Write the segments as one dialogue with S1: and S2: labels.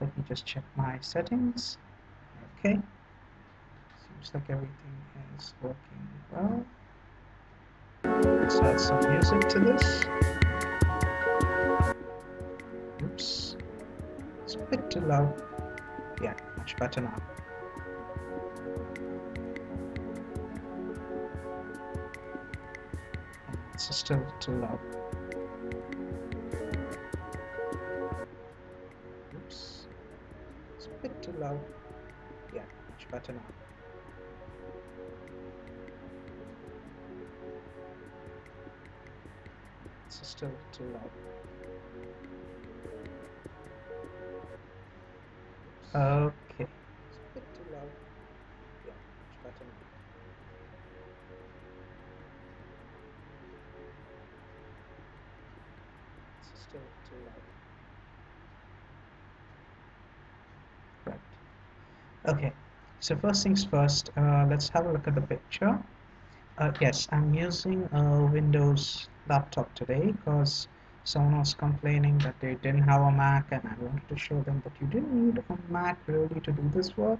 S1: Let me just check my settings. Okay, seems like everything is working well. Let's add some music to this. Oops, it's a bit too loud. Yeah, much better now. It's still too loud. Oops, it's a bit too loud. Yeah, much better now. It's still too loud. Okay, it's a bit too loud. Yeah, much better now. It's still too loud. Right. Okay, so first things first, let's have a look at the picture. Yes, I'm using a Windows laptop today because someone was complaining that they didn't have a Mac, and I wanted to show them that you didn't need a Mac really to do this work,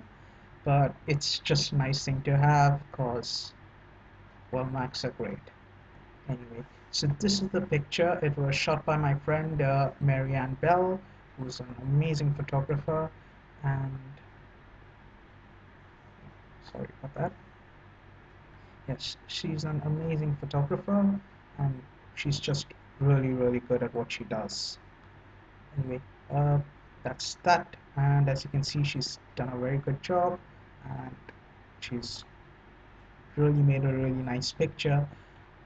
S1: but it's just a nice thing to have because, well, Macs are great. Anyway, so this is the picture. It was shot by my friend Marianne Bell, who's an amazing photographer, and sorry about that. Yes, she's an amazing photographer, and she's just really good at what she does. Anyway, uh, that's that, and as you can see, she's done a very good job, and she's really made a really nice picture.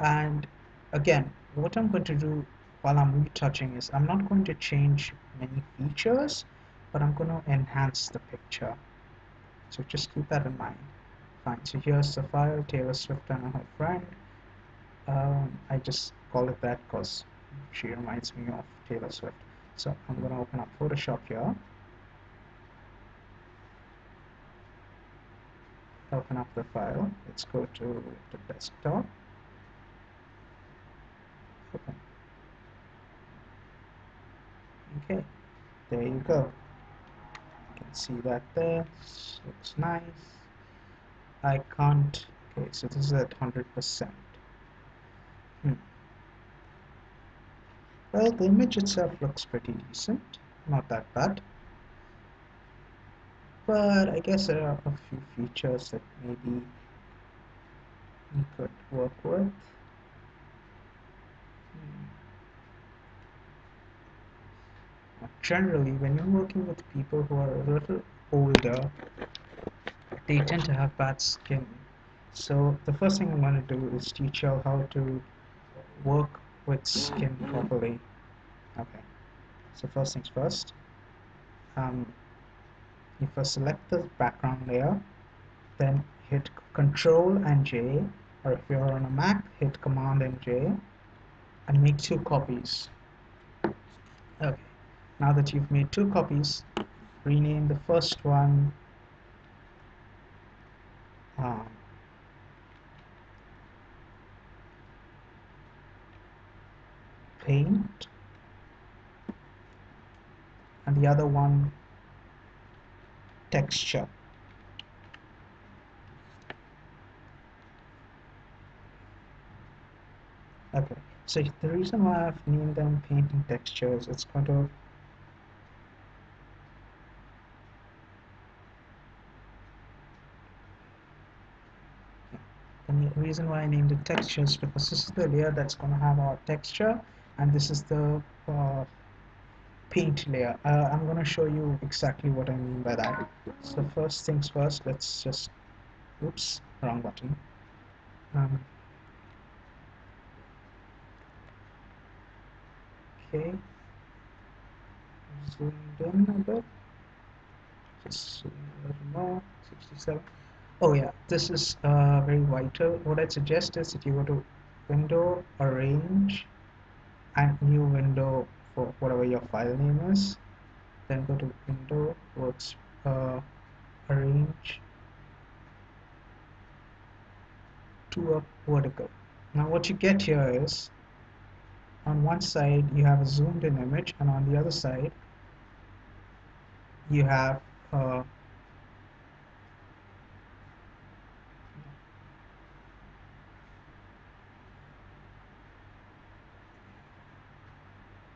S1: And again, what I'm going to do while I'm retouching is I'm not going to change many features, but I'm going to enhance the picture. So just keep that in mind. Fine, so here's the file, Taylor Swift and her friend. I just call it that because she reminds me of Taylor Swift. So I'm going to open up Photoshop here. Open up the file. Let's go to the desktop. Open. Okay, there you go. You can see that there. This looks nice. I can't. Okay, so this is at 100%. Well, the image itself looks pretty decent. Not that bad. But I guess there are a few features that maybe you could work with. Generally, when you're working with people who are a little older, they tend to have bad skin. So the first thing I'm going to do is teach you how to work with skin properly. Okay, so first things first, you first select the background layer, then hit Control and J, or if you're on a Mac, hit Command and J, and make 2 copies. Okay, now that you've made 2 copies, rename the first one um, Paint, and the other one Texture. Okay, so the reason why I've named them Paint and Textures, it's going to and the reason why I named it textures because this is the layer that's going to have our texture, and this is the paint layer. I'm going to show you exactly what I mean by that. So first things first, let's just, oops, wrong button. Okay, zoomed in a bit, just zoom a little more, 67. Oh yeah, this is very vital. What I'd suggest is that you go to Window, Arrange, and New Window for whatever your file name is. Then go to Window, Works, Arrange to up vertical. Now what you get here is, on one side you have a zoomed in image, and on the other side you have uh,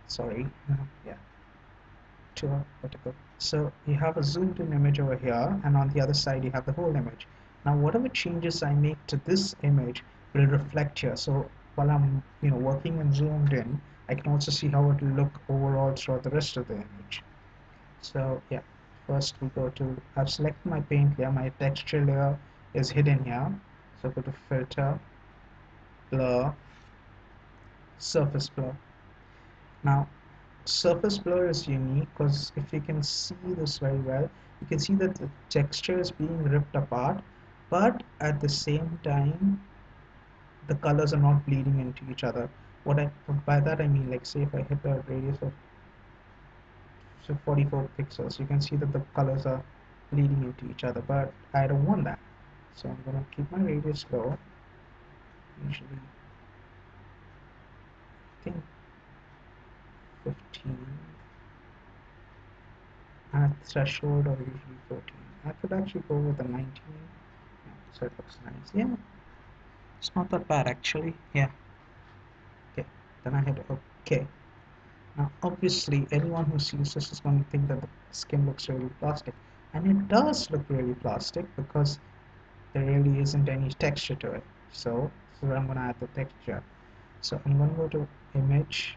S1: sorry, yeah, to vertical. So you have a zoomed in image over here, and on the other side you have the whole image. Now whatever changes I make to this image will reflect here. So while I'm working and zoomed in, I can also see how it will look overall throughout the rest of the image. So yeah, first we go to, I've selected my paint layer, my texture layer is hidden here. So go to filter, blur, surface blur. Now surface blur is unique because if you can see this very well, you can see that the texture is being ripped apart, but at the same time the colors are not bleeding into each other. What by that I mean, like say if I hit a radius of 44 pixels, you can see that the colors are bleeding into each other, but I don't want that. So I'm going to keep my radius low. Usually, I think 15, and a threshold of usually 14. I could actually go with a 19. Yeah, so it looks nice. Yeah, it's not that bad actually. Yeah. Okay. Then I hit OK. Now, obviously, anyone who sees this is going to think that the skin looks really plastic, and it does look really plastic because there really isn't any texture to it. So I'm going to add the texture. So I'm going to go to image,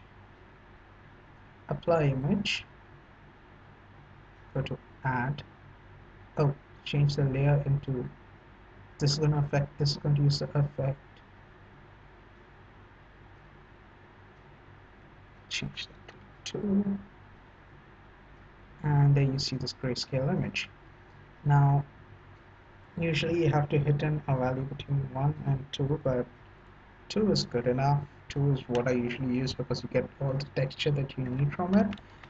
S1: apply image, go to add. Oh, change the layer into, this is going to affect, this is going to use the effect, change that to 2, and there you see this grayscale image. Now, usually you have to hit a value between 1 and 2, but 2 is good enough. 2 is what I usually use because you get all the texture that you need from it.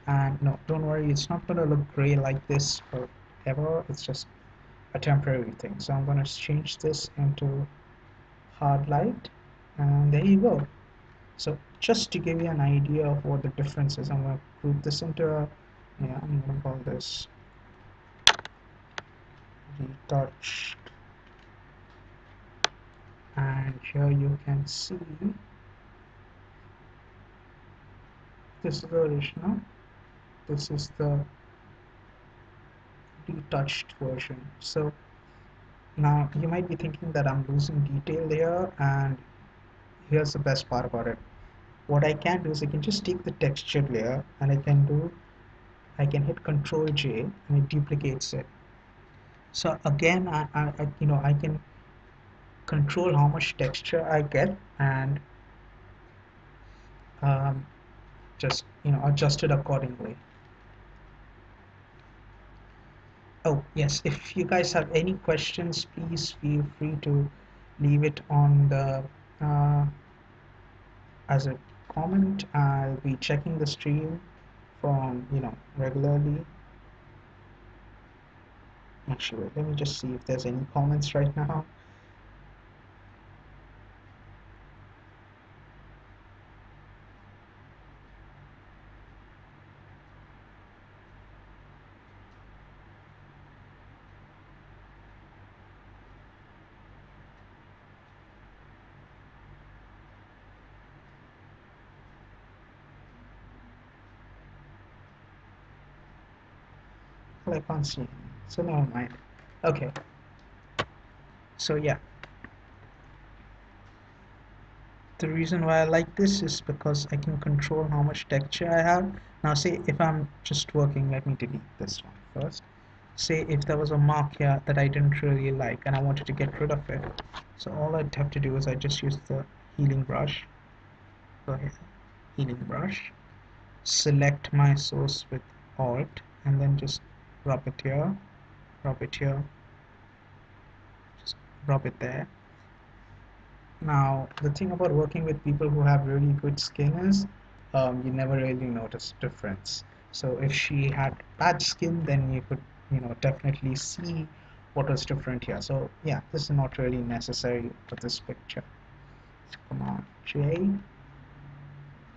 S1: And no, don't worry, it's not going to look gray like this forever. It's just a temporary thing. So I'm going to change this into hard light, and there you go. So just to give you an idea of what the difference is, I'm going to group this into a, yeah, I'm going to call this retouched, and here you can see this is the original, this is the retouched version. So now you might be thinking that I'm losing detail here, and here's the best part about it. What I can do is I can just take the textured layer and I can hit Control J and it duplicates it. So again, I can control how much texture I get and um, just adjust it accordingly. Oh yes, if you guys have any questions, please feel free to leave it on the as a comment. I'll be checking the stream from regularly. Actually, let me just see if there's any comments right now. Well, I can't see any, so never mind. Okay, so yeah, the reason why I like this is because I can control how much texture I have. Now say if I'm just working, let me delete this one first. Say if there was a mark here that I didn't really like and I wanted to get rid of it. So all I'd have to do is I just use the healing brush. Go ahead, healing brush. Select my source with Alt and then just rub it here, rub it here, just rub it there. Now, the thing about working with people who have really good skin is you never really notice difference. So if she had bad skin, then you could, definitely see what was different here. So yeah, this is not really necessary for this picture. So Command J,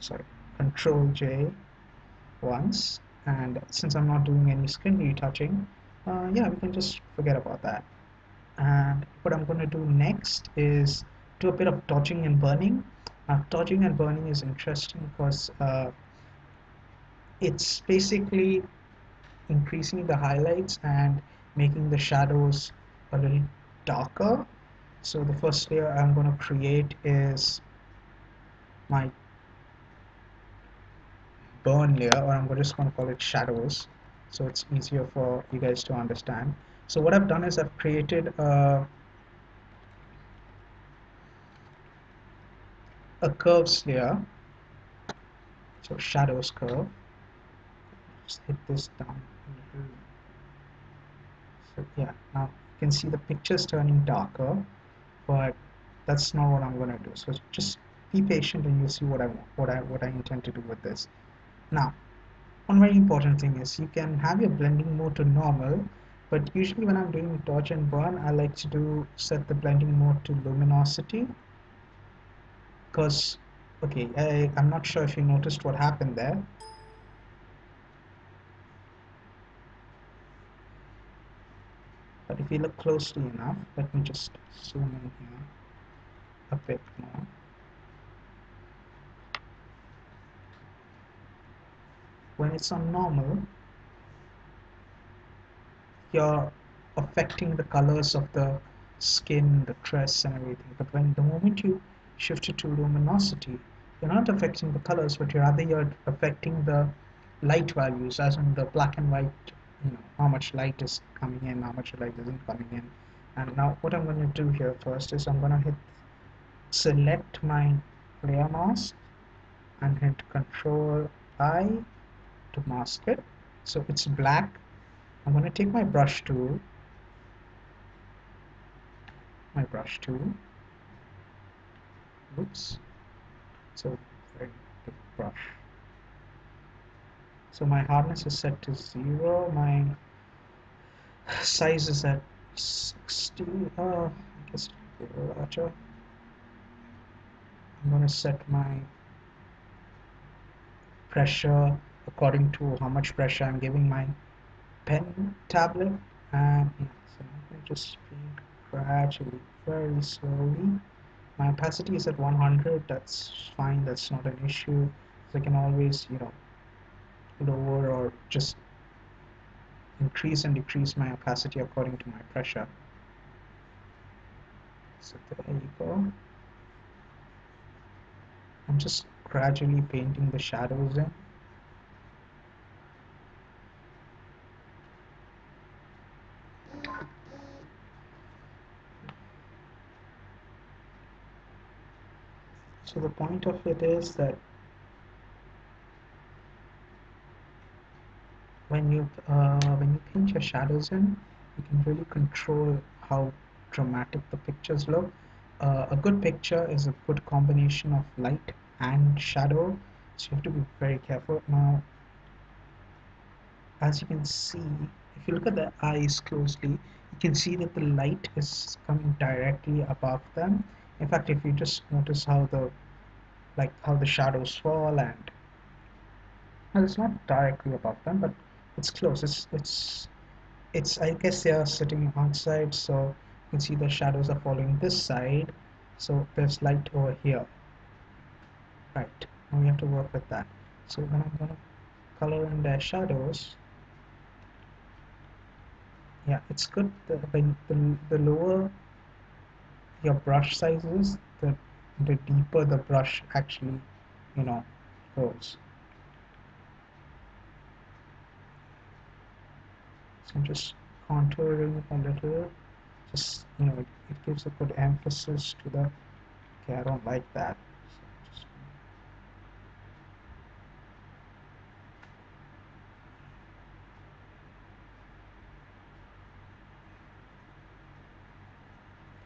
S1: sorry, Control J once, And since I'm not doing any skin retouching, yeah, we can just forget about that. And what I'm going to do next is do a bit of dodging and burning. Now, dodging and burning is interesting because it's basically increasing the highlights and making the shadows a little darker. So the first layer I'm going to create is my burn layer, or I'm just going to call it shadows, so it's easier for you guys to understand. So what I've done is I've created a curves layer, so shadows curve. Just hit this down a little. So yeah, now you can see the picture's turning darker, but that's not what I'm going to do. So just be patient and you'll see what I intend to do with this. Now, one very important thing is you can have your blending mode to normal, but usually when I'm doing dodge and burn, I like to set the blending mode to luminosity, because okay, I'm not sure if you noticed what happened there, but if you look closely enough, let me just zoom in here a bit more. When it's on normal, you're affecting the colors of the skin, the dress, and everything. But when the moment you shift it to luminosity, you're not affecting the colors, but you're affecting the light values, as in the black and white. How much light is coming in, how much light isn't coming in. And now, what I'm going to do here first is I'm going to select my layer mask and hit Control I to mask it. So it's black. I'm going to take my brush tool. Oops. So very big brush. So my hardness is set to 0. My size is at 60. I guess a little larger. I'm going to set my pressure according to how much pressure I'm giving my pen tablet. And yeah, so I'm going to just speed gradually, very slowly. My opacity is at 100. That's fine. That's not an issue. So I can always, lower or just increase and decrease my opacity according to my pressure. So there you go. I'm just gradually painting the shadows in. So the point of it is that when you paint your shadows in, you can really control how dramatic the pictures look. A good picture is a good combination of light and shadow, so you have to be very careful. Now, as you can see, if you look at the eyes closely, you can see that the light is coming directly above them. In fact, if you just notice how the shadows fall, and well, it's not directly above them, but it's close. It's I guess they are sitting outside, so you can see the shadows are falling this side, so there's light over here. Right, now we have to work with that. So when I'm gonna color in their shadows, yeah, it's good when the lower your brush size is, the deeper the brush actually, you know, goes. So I'm just contouring a little, just it gives a good emphasis to the. Okay, I don't like that. So just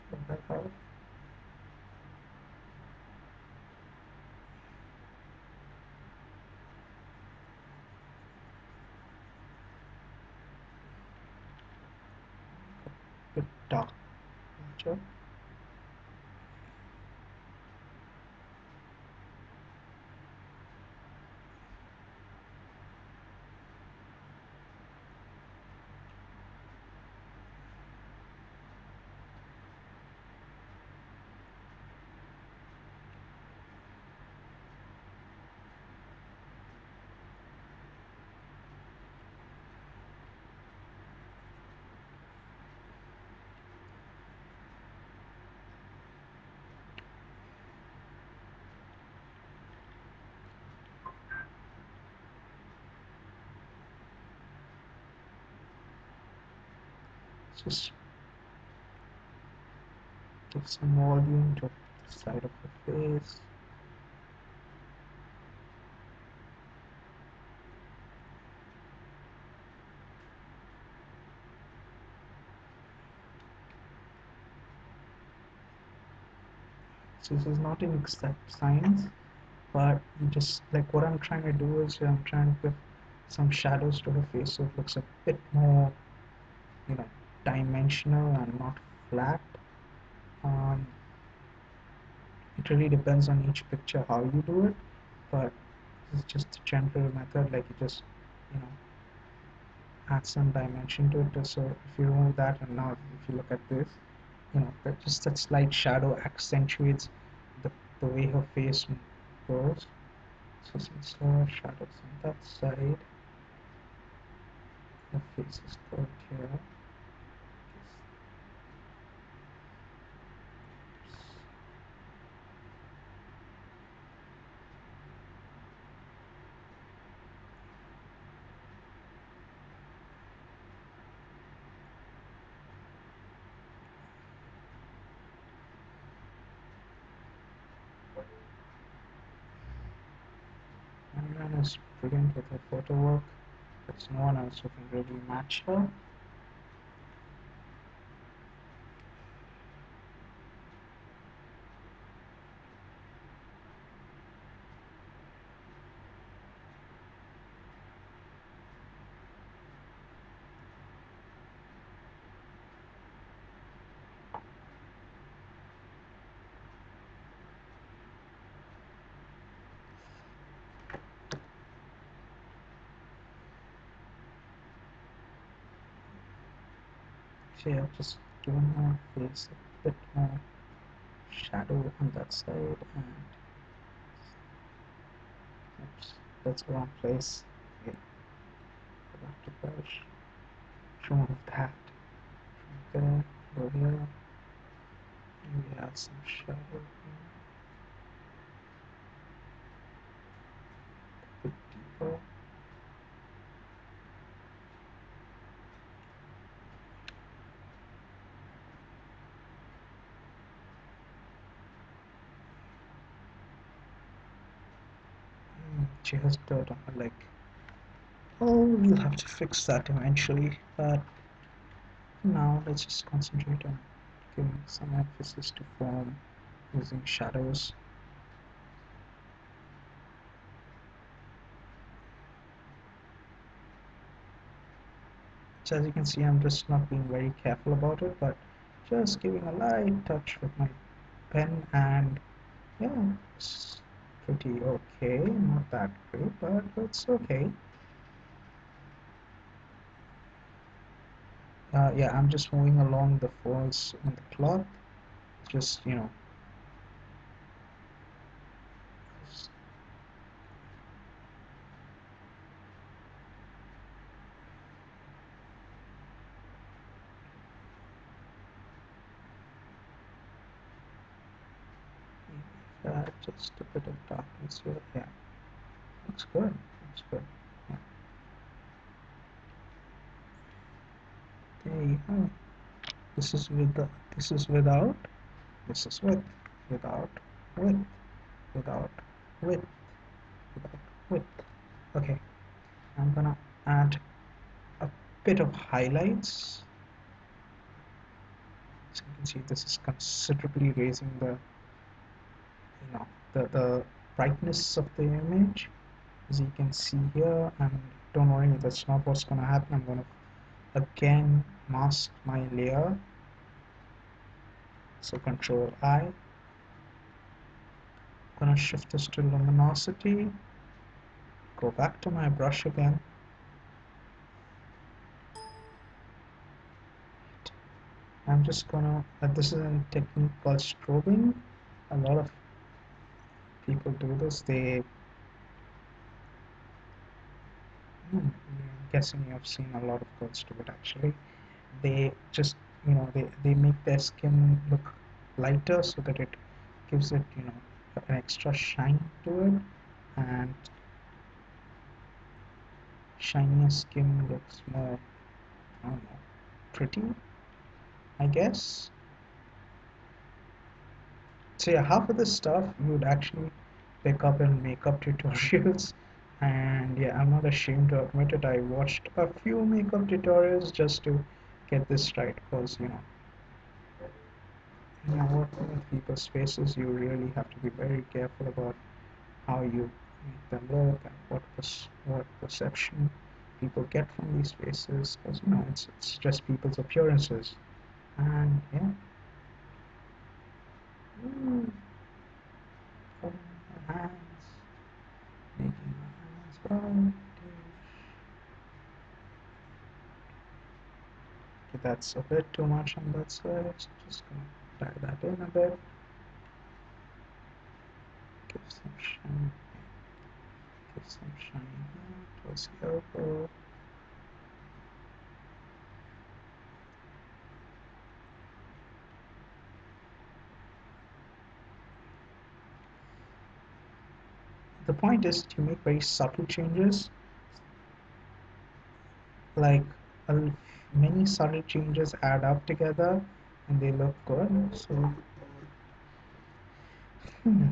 S1: put that out. Bit dark. Gotcha. Just give some volume to the side of the face. So this is not an exact science, but just like what I'm trying to do is I'm trying to give some shadows to her face so it looks a bit more, you know, dimensional and not flat. Um, it really depends on each picture how you do it, but it's just a general method. Like you just, you know, add some dimension to it. So if you remove that, and now if you look at this, you know, that just that slight shadow accentuates the, the way her face goes. So some slower shadows on that side. The face is curved here. Marianne is brilliant with her photo work. There's no one else who can really match her. So yeah, just giving her face a bit more shadow on that side, and oops, that's the wrong place. Okay, go back to brush. Remove that. From there, go here. Maybe add some shadow here. A bit deeper. She has dirt on her leg. Oh, we'll have to fix that eventually, but now let's just concentrate on giving some emphasis to form using shadows. So as you can see, I'm just not being very careful about it, but just giving a light touch with my pen, and yeah, it's pretty okay. Not that great, but it's okay. Yeah, I'm just moving along the folds on the cloth, just, you know, just a bit of darkness here. Yeah, looks good. Looks good. Yeah. There you go. This is with the. This is without. This is with. Without. With. Without. With. Without. With. Okay. I'm gonna add a bit of highlights. So you can see this is considerably raising the, you know, the brightness of the image, as you can see here. And don't worry, that's not what's gonna happen. I'm gonna again mask my layer. So Control I. I'm gonna shift this to luminosity. Go back to my brush again. I'm just gonna. This is a technique called strobing. A lot of people do this. They. I'm guessing you've seen a lot of girls do it actually. They just, you know, they make their skin look lighter so that it gives it, you know, an extra shine to it, and shinier skin looks more, I don't know, pretty. I guess. So yeah, half of the stuff you would actually pick up in makeup tutorials. And yeah, I'm not ashamed to admit it. I watched a few makeup tutorials just to get this right, because working with people's faces, you really have to be very careful about how you make them look and what perception people get from these faces, because it's just people's appearances. And yeah, mm, putting my hands, making my hands bright. Okay, that's a bit too much on that side, so just gonna tie that in a bit, give some shine, give some shine here towards the elbow. The point is to make very subtle changes, like a, many subtle changes add up together and they look good. So, hmm,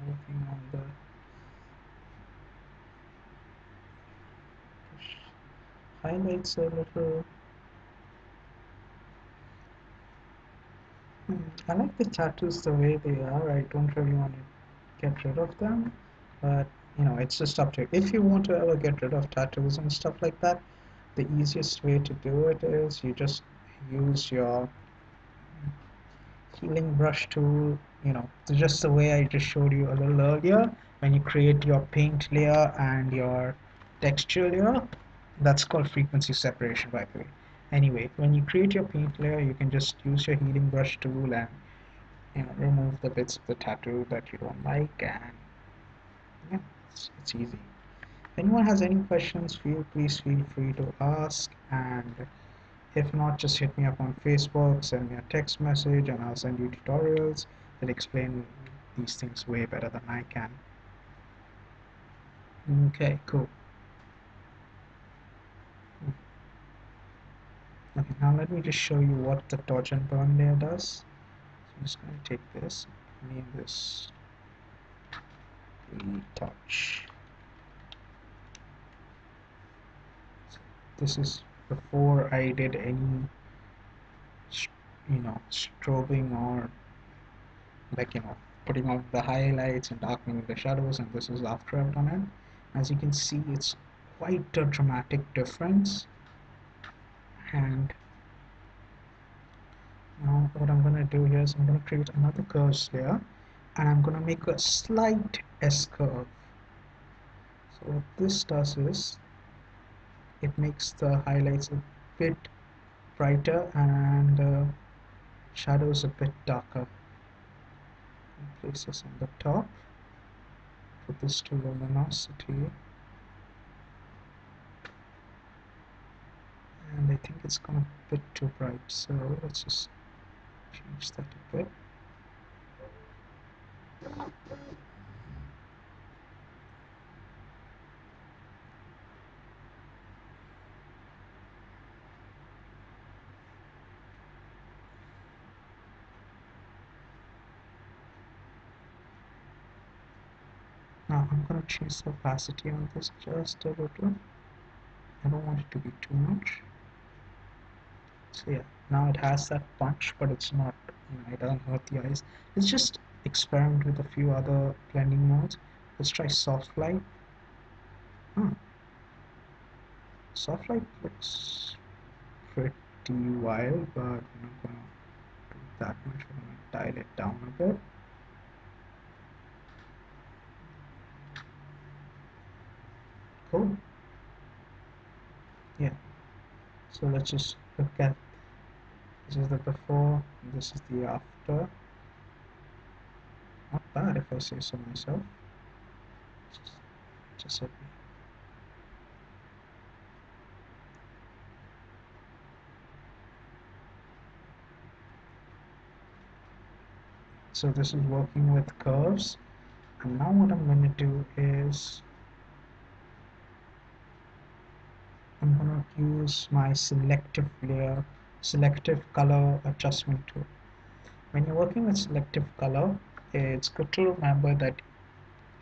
S1: working on the highlights a little. I like the tattoos the way they are. I don't really want to get rid of them, but it's just up to you. If you want to ever get rid of tattoos and stuff like that, the easiest way to do it is you just use your healing brush tool, just the way I just showed you a little earlier. When you create your paint layer and your texture layer, that's called frequency separation, by the way. Anyway, when you create your paint layer, you can just use your healing brush tool and remove the bits of the tattoo that you don't like, and yeah, it's easy. If anyone has any questions, please feel free to ask, and if not, just hit me up on Facebook, send me a text message, and I'll send you tutorials that explain these things way better than I can. Okay, cool. Okay, now let me just show you what the dodge and burn layer does. So I'm just going to take this, name this retouch. So this is before I did any, strobing or like putting on the highlights and darkening the shadows, and this is after I've done it. As you can see, it's quite a dramatic difference. And now what I'm going to do here is I'm going to create another curves layer, and I'm going to make a slight S curve. So what this does is it makes the highlights a bit brighter and shadows a bit darker. Place this on the top, put this to luminosity, and I think it's gone a bit too bright, so let's just change that a bit. Now I'm going to change the opacity on this just a little. I don't want it to be too much. So yeah, now it has that punch, but it's not, it doesn't hurt the eyes. Let's just experiment with a few other blending modes. Let's try soft light. Huh. Soft light looks pretty wild, but we're not going to do that much. We're going to dial it down a bit. Cool. Yeah. So let's just look at, this is the before, and this is the after. Not bad if I say so myself. Just, just let me. So this is working with curves, and now what I'm going to do is I'm going to use my selective layer, selective color adjustment tool. When you're working with selective color, it's good to remember that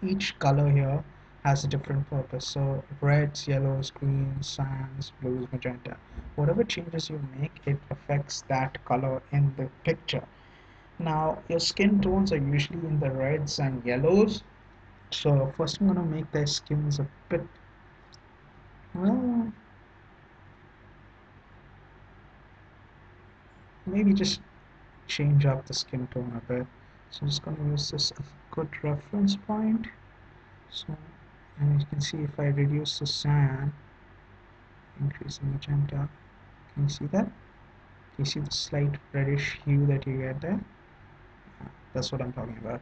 S1: each color here has a different purpose. So reds, yellows, greens, cyans, blues, magenta. Whatever changes you make, it affects that color in the picture. Now, your skin tones are usually in the reds and yellows. So first I'm going to make their skins a bit, well, maybe just change up the skin tone a bit. So I'm just going to use this as a good reference point. So, and you can see if I reduce the cyan, increase the magenta, can you see that? You see the slight reddish hue that you get there? That's what I'm talking about.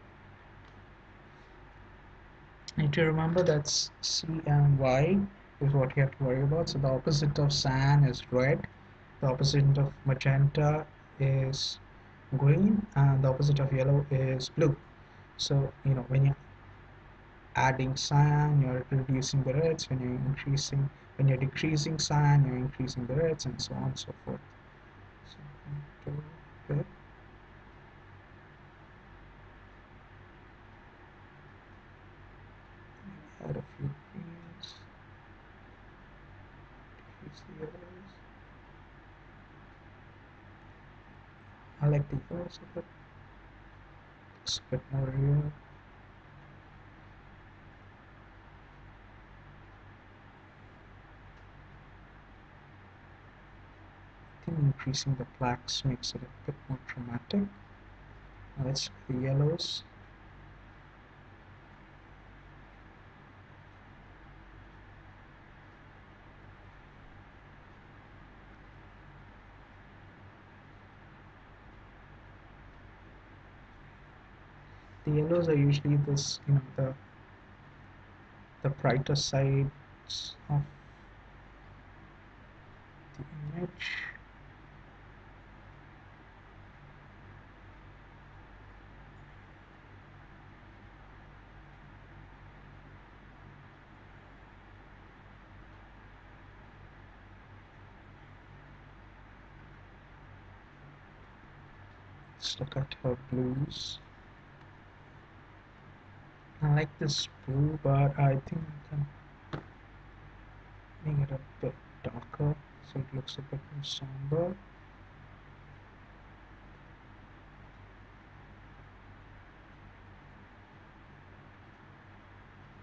S1: Need to remember that C and Y is what you have to worry about. So the opposite of cyan is red, the opposite of magenta is green, and the opposite of yellow is blue. So, when you're adding cyan, you're reducing the reds. When you're decreasing cyan, you're increasing the reds, and so on and so forth. So, good. Add a few greens, decrease the yellows. I like the yellows a bit. Looks a bit more real. I think increasing the blacks makes it a bit more dramatic. Now let's look at the yellows. The yellows are usually this, the brighter sides of the image. Let's look at her blues. I like this blue, but I think I can make it a bit darker so it looks a bit more somber.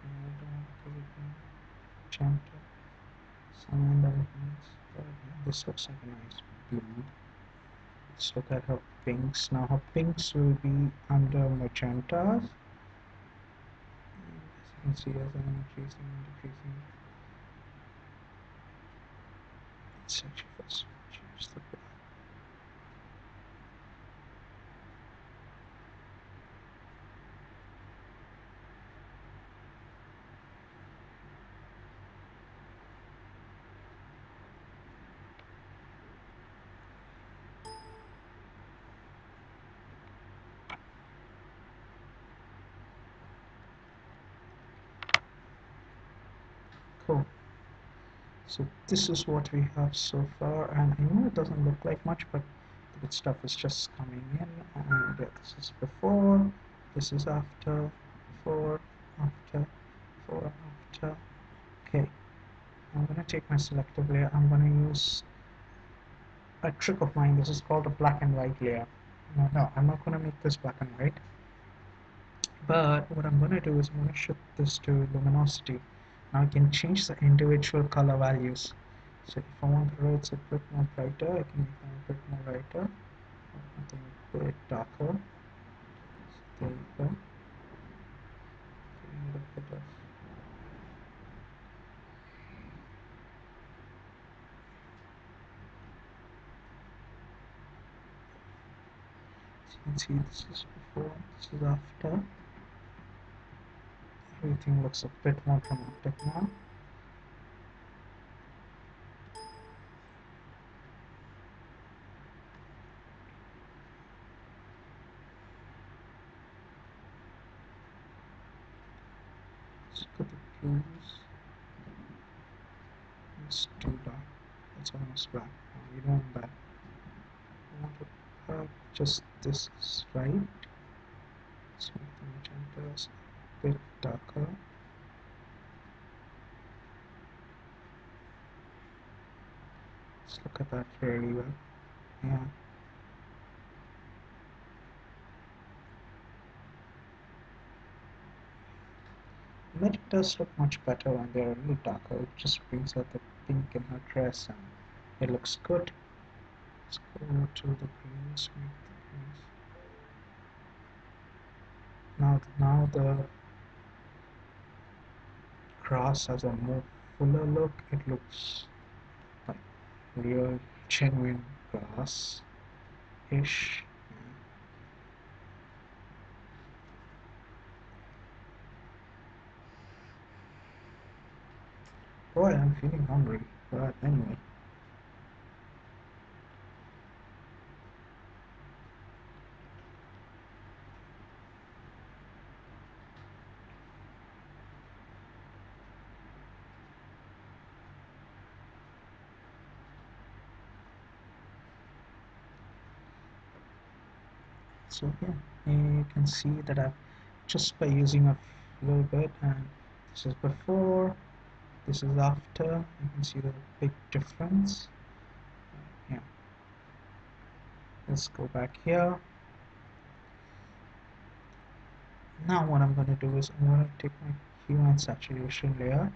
S1: I don't want to give it magenta. Cyan that means, but yeah, this looks like a nice blue. Let's look at her pinks. Now her pinks will be under magentas. As you can see, as I'm increasing and decreasing. Let's actually first change the black. Cool. So this is what we have so far, and I know it doesn't look like much, but the good stuff is just coming in. And this is before, this is after, before, after, before, after. Okay, I'm gonna take my selective layer. I'm gonna use a trick of mine. This is called a black and white layer. No, I'm not gonna make this black and white. But what I'm gonna do is I'm gonna shift this to luminosity. Now I can change the individual color values. So if I want the reds a bit more brighter, I can make them a bit more lighter. I want them a bit darker. So there you go. Giving it a bit of You can see this is before, this is after. Everything looks a bit more dramatic now. Let's look at the blues. It's too dark. It's almost black. You don't want that. You want to just this is right. Let's make the magentas a bit darker. Let's look at that really well. Yeah. But it does look much better when they're a little darker. It just brings out the pink in her dress and it looks good. Let's go to the greens, make the greens. Now the grass has a more fuller look. It looks like real genuine grass-ish. Boy, I'm feeling hungry. But anyway. So yeah, you can see that I've just by using a little bit, and this is before, this is after. You can see the big difference. Yeah. Let's go back here. Now what I'm going to do is I'm going to take my hue and saturation layer,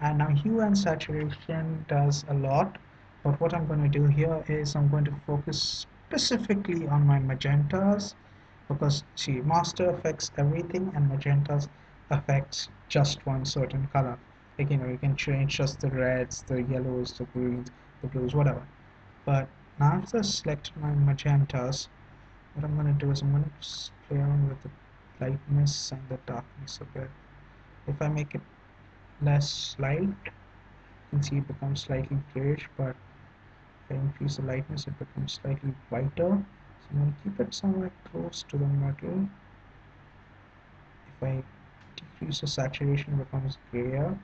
S1: and now hue and saturation does a lot, but what I'm going to do here is I'm going to focus specifically on my magentas, because see, master affects everything and magentas affects just one certain color. Like, you can change just the reds, the yellows, the greens, the blues, whatever. But now after I've selected my magentas, what I'm going to do is I'm going to play around with the lightness and the darkness a bit. If I make it less light, you can see it becomes slightly grayish, but if I increase the lightness, it becomes slightly whiter. So I'm going to keep it somewhere close to the middle. If I decrease the saturation, it becomes grayer.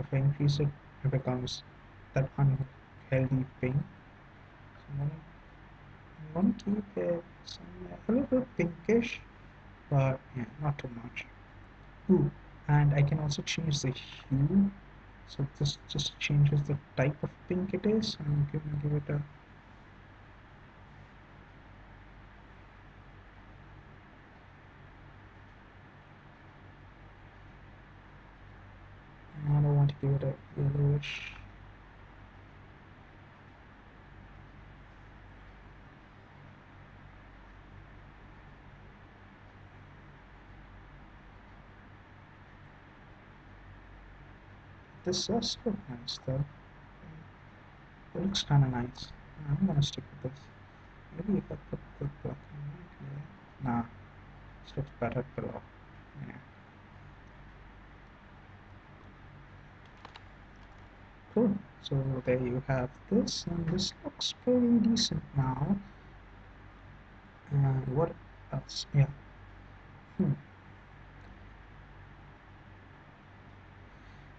S1: If I increase it, it becomes that unhealthy pink. So I'm going to keep it somewhere a little bit pinkish, but yeah, not too much. Ooh, and I can also change the hue. So this just changes the type of pink it is. I'm going to give it a I don't want to give it a yellowish. This does look nice though. It looks kind of nice. I'm gonna stick with this. Maybe if I put the black and white layer. Nah, this looks better below. Yeah. Cool. So there you have this, and this looks pretty decent now. And what else? Yeah. Hmm.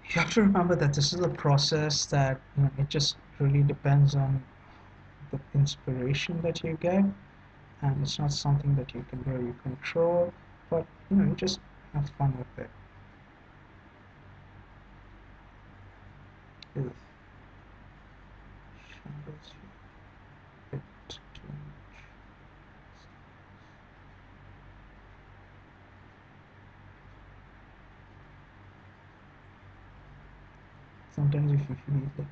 S1: You have to remember that this is a process that it just really depends on the inspiration that you get, and it's not something that you can really control, but you just have fun with it. Ugh. Shadows a bit too much. Sometimes if you feel like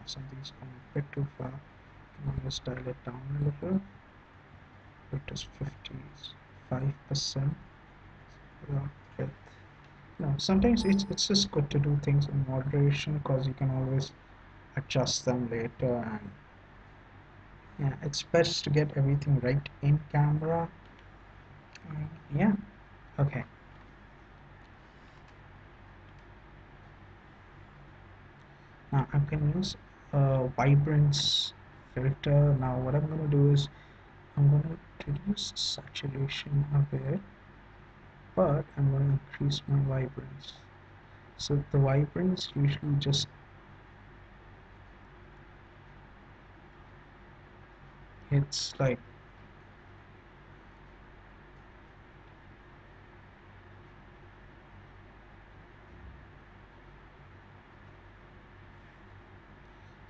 S1: something's going a bit too far, you can always dial it down a little. It is 55%. With sometimes it's just good to do things in moderation, because you can always adjust them later, and Yeah, it's best to get everything right in camera. Yeah, okay. Now I can use a vibrance filter. Now what I'm going to do is I'm going to reduce saturation a bit, but I'm going to increase my vibrance. So the vibrance usually just hits like,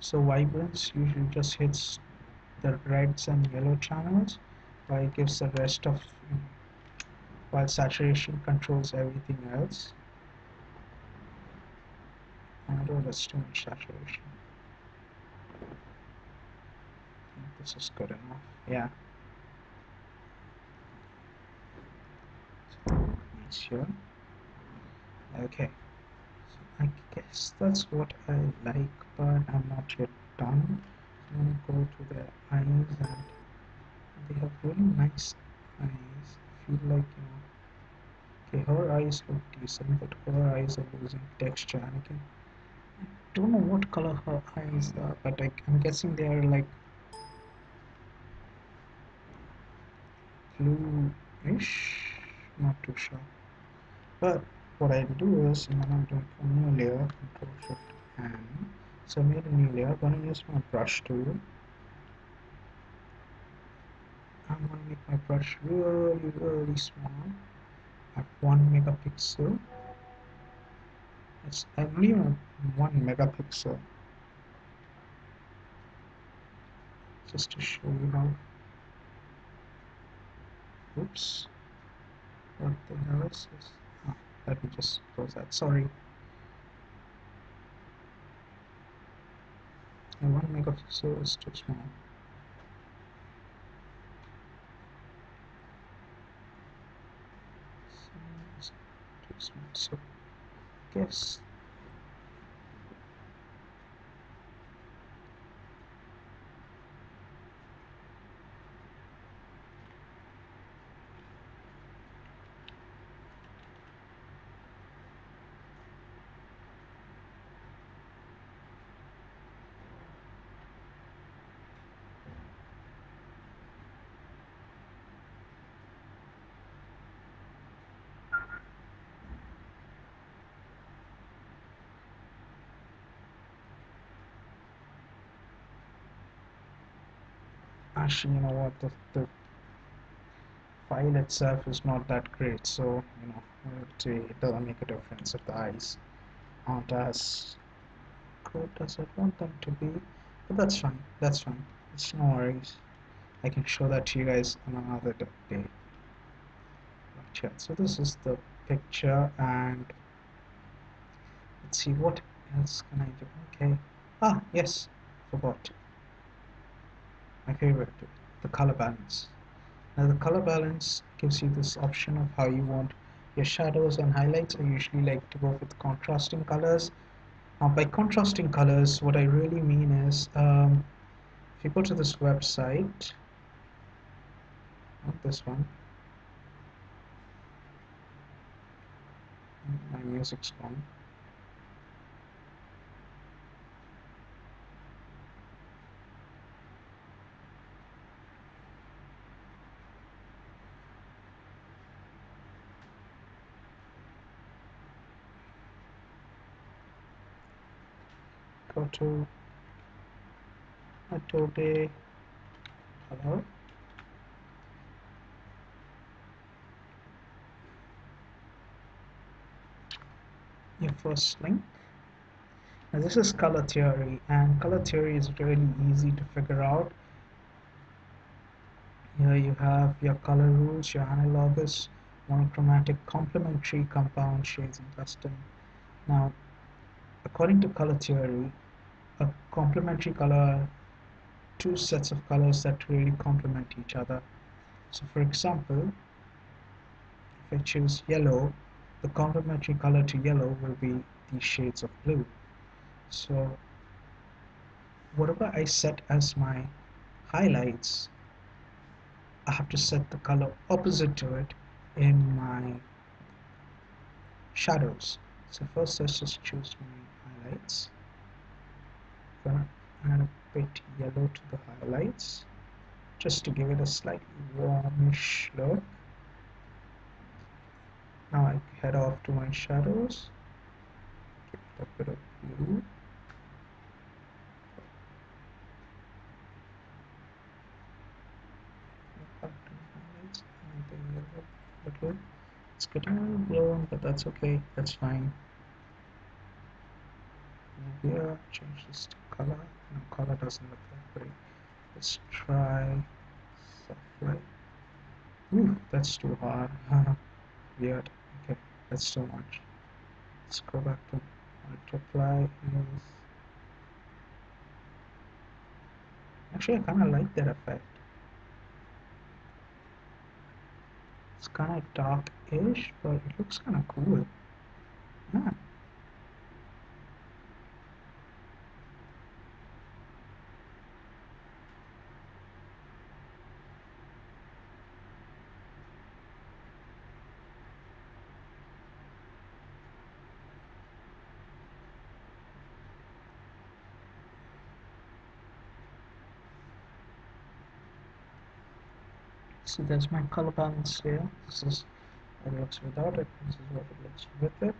S1: so vibrance usually just hits the reds and yellow channels, while it gives the rest of, while saturation controls everything else. And oh, that's too much saturation. I think this is good enough. Yeah. So, nice here. Okay. So I guess that's what I like, but I'm not yet done. So I'm gonna go to their eyes, and they have really nice eyes. I feel like, okay, her eyes look decent, but her eyes are losing texture, and I don't know what color her eyes are, but I'm guessing they are like bluish. Not too sure. But what I do is, when I'm doing a new layer, Control Shift N. So I made a new layer. I'm gonna use my brush tool. I'm gonna make my brush really, really small at 1 megapixel. It's only 1 megapixel, just to show you how. Oops, what the hell is this? Ah, let me just close that. Sorry. And 1 megapixel is too small. So, too small. So, guess actually, you know what? The file itself is not that great, so it doesn't make a difference if the eyes aren't as good as I want them to be. But that's fine. That's fine. It's no worries. I can show that to you guys on another day. Right here. So this is the picture, and let's see what else can I do. Okay. Ah, yes. Forgot my favorite, the color balance. Now the color balance gives you this option of how you want your shadows and highlights. I usually like to go with contrasting colors. By contrasting colors, what I really mean is, if you go to this website, not this one, my music's gone. Go to Adobe Color. Your first link. Now this is color theory, and color theory is really easy to figure out. Here you have your color rules, your analogous, monochromatic, complementary, compound, shades, and custom. Now, according to color theory, a complementary color are two sets of colors that really complement each other. So for example, if I choose yellow, the complementary color to yellow will be these shades of blue. So whatever I set as my highlights, I have to set the color opposite to it in my shadows. So first let's just choose my highlights. Gonna add a bit yellow to the highlights just to give it a slightly warmish look. Now I head off to my shadows, give it a bit of blue. Back to my highlights and the yellow little. It's getting a little blown, but that's okay, that's fine. Move here, change this to color. No, color doesn't look that great. Let's try soft light. Ooh, that's too hard. Weird. Okay, that's too much. Let's go back to multiply. Actually, I kind of like that effect. It's kind of dark-ish, but it looks kind of cool. Yeah. So there's my color balance here. This is what it looks without it. This is what it looks with it.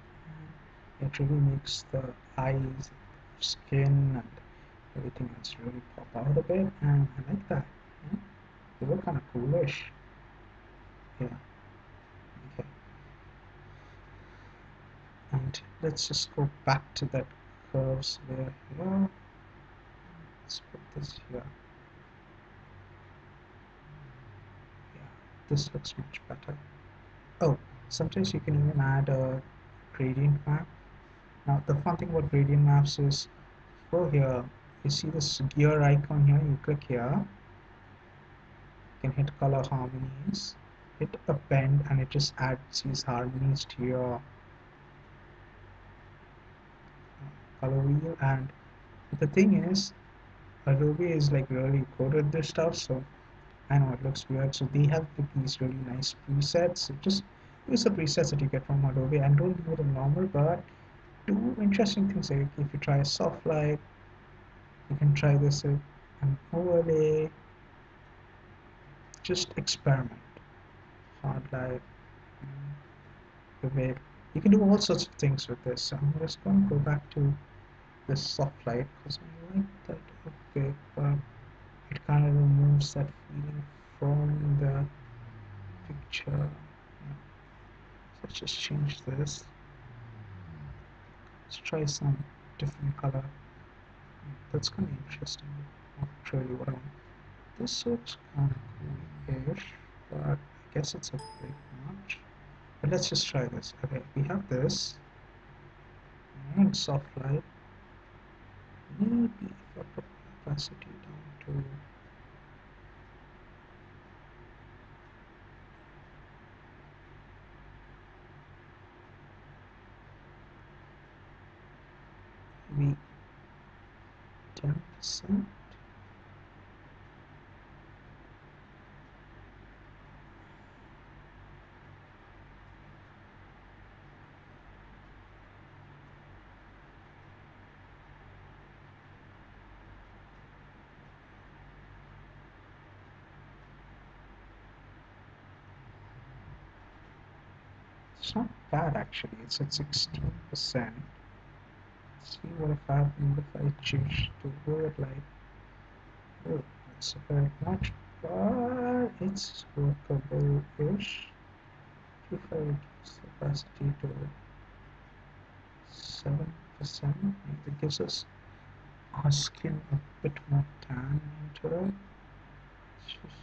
S1: And it really makes the eyes, skin, and everything else really pop out a bit. And I like that. Yeah. They look kind of coolish. Yeah. Okay. And let's just go back to that curves layer here. Let's put this here. Yeah, this looks much better. Oh, sometimes you can even add a gradient map. Now the fun thing about gradient maps is, go here, you see this gear icon here, you click here, you can hit color harmonies, hit append, and it just adds these harmonies to your color wheel. And the thing is, Adobe is like really good at this stuff, so I know it looks weird. So they have these really nice presets. So just use the presets that you get from Adobe and don't do the normal, but do interesting things. Like if you try a soft light, you can try this with an overlay. Just experiment. Hard light, vivid. You can do all sorts of things with this. So I'm just going to go back to this soft light because I like that a bit, but it kind of removes that feeling from the picture. Yeah. So let's just change this. Let's try some different color. That's kind of interesting. Not really what I want. This looks kind of cool-ish, but I guess it's a bit much. But let's just try this. Okay, we have this. And soft light. Maybe if I put opacity down to maybe 10%. It's not bad actually. It's at 16%. See what if I change to word like, oh, that's a bit much, but it's workable-ish. If I reduce the opacity to 7%, it gives us our skin a bit more tan into it. It's just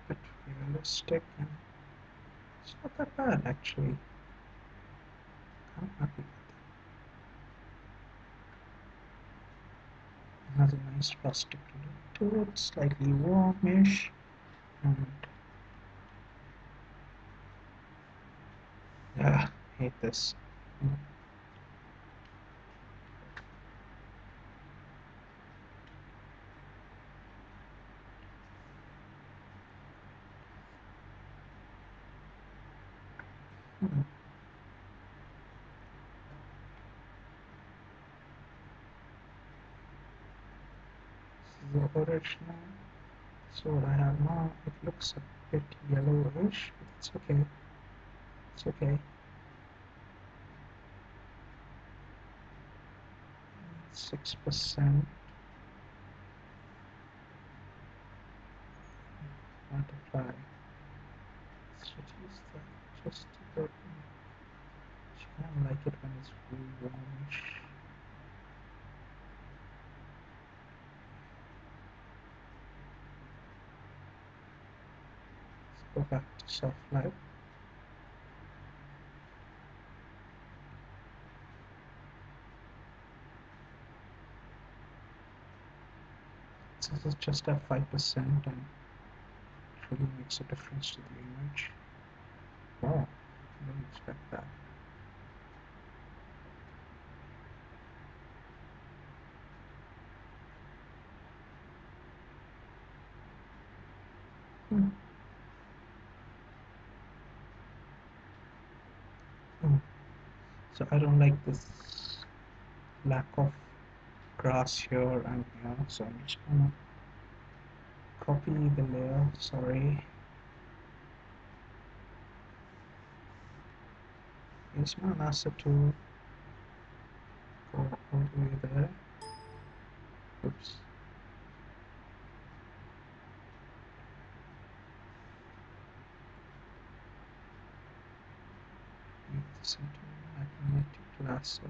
S1: bit realistic, and it's not that bad actually. I'm happy with it. Has a nice rustic look to it, slightly warmish, and hate this. Hmm. This is the original. So what I have now, it looks a bit yellowish, but it's okay. It's okay. 6%. Multiply. Let's reduce that just a bit. I don't like it when it's really warmish. Let's go back to soft light. This is just at 5% and it really makes a difference to the image. Wow, I didn't expect that. Hmm. Hmm. So I don't like this lack of grass here and here, so I'm just gonna copy the layer, sorry. Use my lasso tool, go all the way there. Oops. Make this into a magnetic lasso.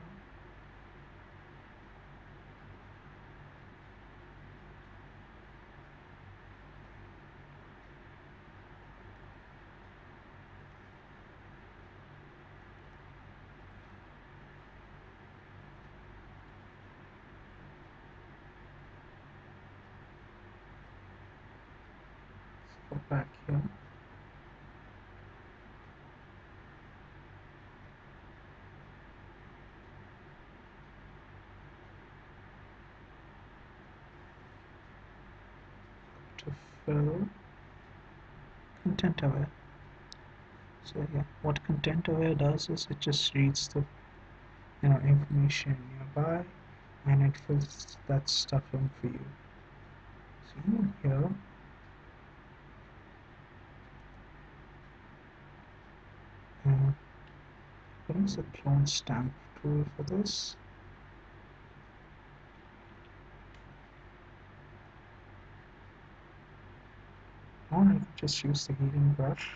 S1: Let's go back here. To fill content aware. So yeah, what content aware does is it just reads the information nearby and it fills that stuff in for you. So in here, what is the clone stamp tool for this? Or I could just use the healing brush.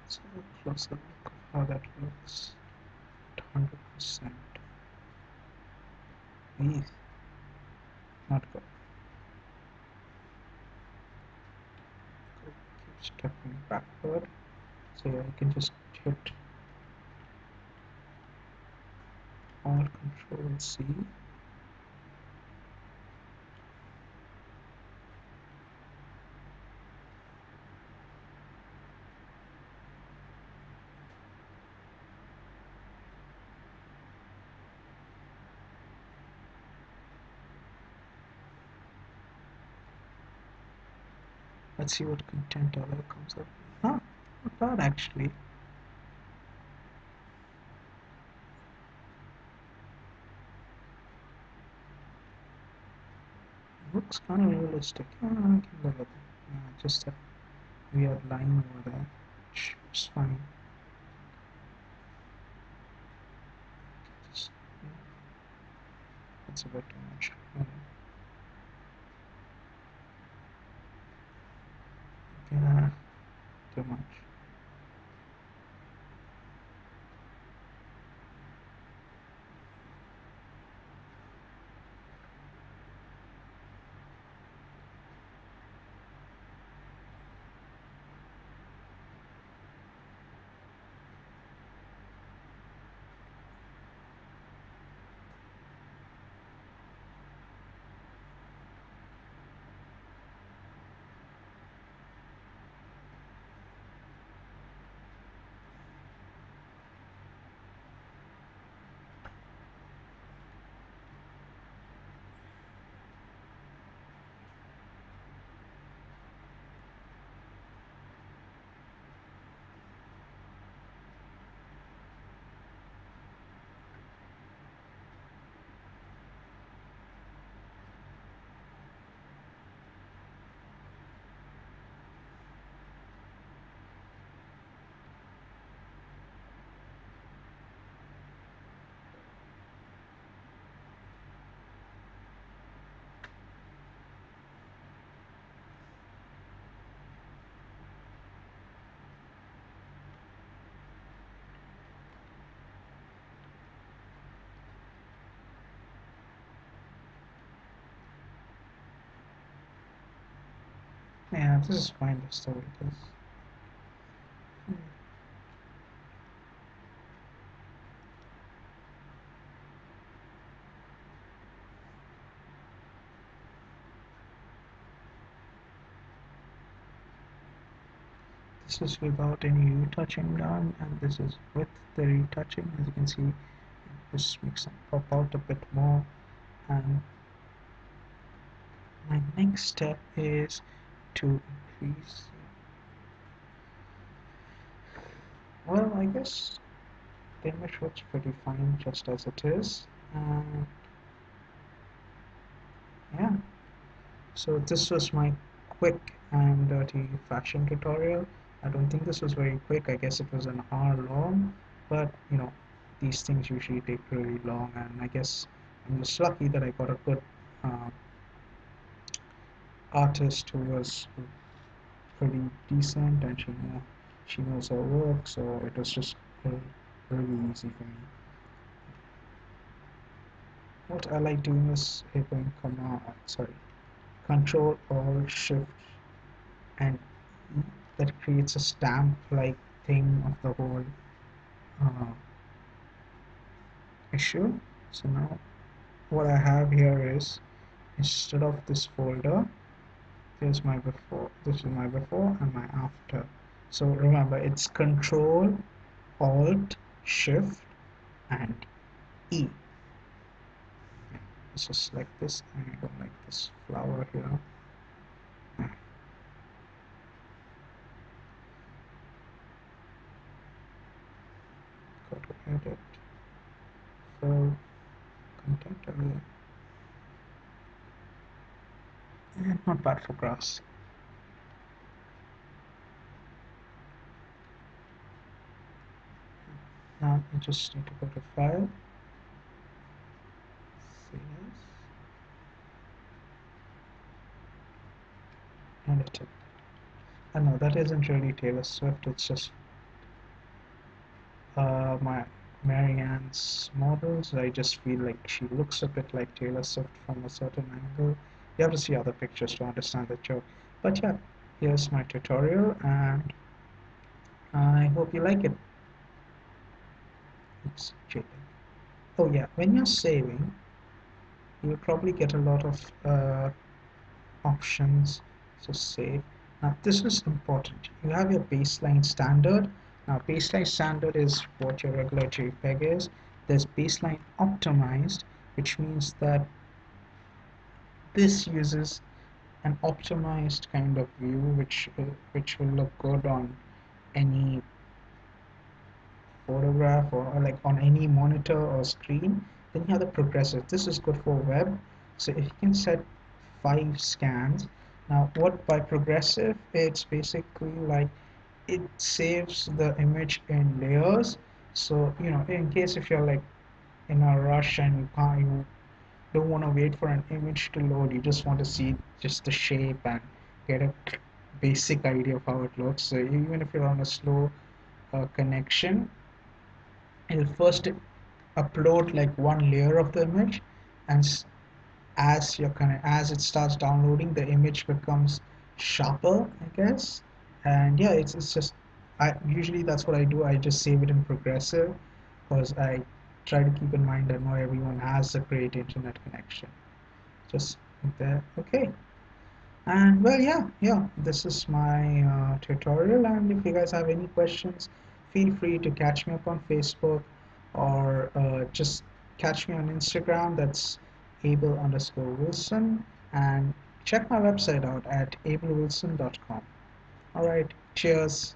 S1: Let's have a closer look of how that looks at 100%. Eee, not good. Keep stepping backward. So yeah, you can just hit Alt Control C. Let's see what content other comes up. Ah, not bad actually. Looks kind of realistic. Yeah, I can live with it. Yeah, just that weird line over there, which is fine. Just, yeah, it's a bit too much. Yeah, too much. Yeah, this is fine just the way it is. This is without any retouching done, and this is with the retouching. As you can see, this makes them pop out a bit more. And my next step is to increase. Well, I guess the image looks pretty fine just as it is. And yeah, so this was my quick and dirty fashion tutorial. I don't think this was very quick. I guess it was an hour long, but these things usually take really long, and I guess I'm just lucky that I got a good uh, artist who was pretty decent, and she knows her work, so it was just really easy for me. What I like doing is hitting Control Alt Shift and E. That creates a stamp like thing of the whole uh, issue. So now what I have here is, instead of this folder, there's my before, this is my before and my after. So remember, it's Control Alt Shift and E. Let's just select this. I don't like this flower here. Go to edit, fill, content area, and not bad for grass. Now I just need to go to file, save as, edit it. I know that isn't really Taylor Swift, it's just my Marianne's models. I just feel like she looks a bit like Taylor Swift from a certain angle. You have to see other pictures to understand the joke. But yeah, here's my tutorial, and I hope you like it. It's JPEG. Oh yeah, when you're saving, you'll probably get a lot of options. So save. Now this is important. You have your baseline standard. Now baseline standard is what your regular JPEG is. There's baseline optimized, which means that this uses an optimized kind of view which will look good on any photograph or like on any monitor or screen. Then you have the progressive. This is good for web. So if you can set 5 scans. Now what by progressive, it's basically like it saves the image in layers. So in case if you're like in a rush and you don't want to wait for an image to load, you just want to see just the shape and get a basic idea of how it looks. So even if you're on a slow connection, it'll first upload like one layer of the image, and as it starts downloading, the image becomes sharper, I guess. And yeah, it's just I usually that's what I do. I just save it in progressive because I try to keep in mind that not everyone has a great internet connection. Just there. Okay. And well, yeah, this is my tutorial. And if you guys have any questions, feel free to catch me up on Facebook or just catch me on Instagram. That's Abel_Wilson. And check my website out at ablewilson.com. All right, cheers.